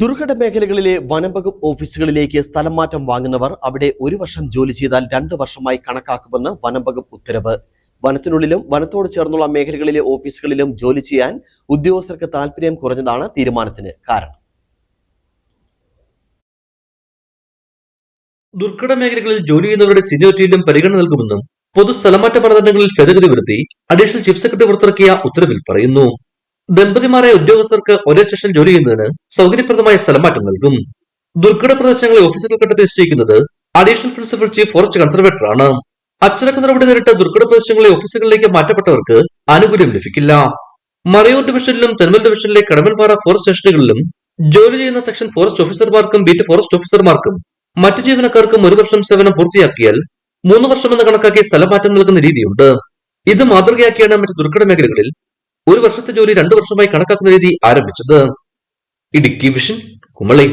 ദുർഘട മേഖലകളിലെ വനംവകുപ്പ് ഓഫീസുകളിലേക്ക് സ്ഥലം മാറ്റം വാങ്ങുന്നവർ അവിടെ 1 വർഷം ജോലി ചെയ്താൽ 2 വർഷമായി കണക്കാക്കുമെന്ന് വനംവകുപ്പ് ഉത്തരവ്. വനത്തിനുള്ളിലും വനത്തോട് ചേർന്നുള്ള മേഖലകളിലെ ഓഫീസുകളിലും ജോലി ചെയ്യാൻ ഉദ്യോഗസ്ഥർക്ക് താൽപര്യം കുറഞ്ഞതാണ് തീരുമാനത്തിന് കാരണം. ദുർഘട മേഖലകളിൽ ജോലി ചെയ്യുന്നവരുടെ സീനിയോറിറ്റിയിലും പരിഗണന നൽകുമെന്നും പൊതു സ്ഥലമാറ്റ മാനദണ്ഡങ്ങളിൽ ഭേദഗതി വരുത്തി അഡീഷണൽ ചീഫ് സെക്രട്ടറി പുറത്തിറക്കിയ ഉത്തരവിൽ പറയുന്നു. ദമ്പതിമാരായ ഉദ്യോഗസ്ഥർക്ക് ഒരേ സ്റ്റേഷനിൽ ജോലി ചെയ്യുന്നതിന് സൗകര്യപ്രദമായ സ്ഥലമാറ്റം നൽകും. ദുർഘട പ്രദേശങ്ങളെ ഓഫീസുകൾക്കിട്ട് നിശ്ചയിക്കുന്നത് അഡീഷണൽ പ്രിൻസിപ്പൽ ചീഫ് ഫോറസ്റ്റ് കൺസർവേറ്ററാണ്. അച്ചടക്ക നടപടി നേരിട്ട് ദുർഘട പ്രദേശങ്ങളെ ഓഫീസുകളിലേക്ക് മാറ്റപ്പെട്ടവർക്ക് ആനുകൂല്യം ലഭിക്കില്ല. മറയൂർ ഡിവിഷനിലും തെന്മൽ ഡിവിഷനിലെ കടമ്പൻപാറ ഫോറസ്റ്റ് സ്റ്റേഷനുകളിലും ജോലി ചെയ്യുന്ന സെക്ഷൻ ഫോറസ്റ്റ് ഓഫീസർമാർക്കും ബീറ്റ് ഫോറസ്റ്റ് ഓഫീസർമാർക്കും മറ്റു ജീവനക്കാർക്കും 1 വർഷം സേവനം പൂർത്തിയാക്കിയാൽ 3 വർഷമെന്ന് കണക്കാക്കി സ്ഥലമാറ്റം നൽകുന്ന രീതിയുണ്ട്. ഇത് മാതൃകയാക്കിയാണ് മറ്റ് ദുർഘട മേഖലകളിൽ 1 വർഷത്തെ ജോലി 2 വർഷമായി കണക്കാക്കുന്ന രീതി ആരംഭിച്ചത്. ഇടുക്കി വിഷൻ, കുമളി.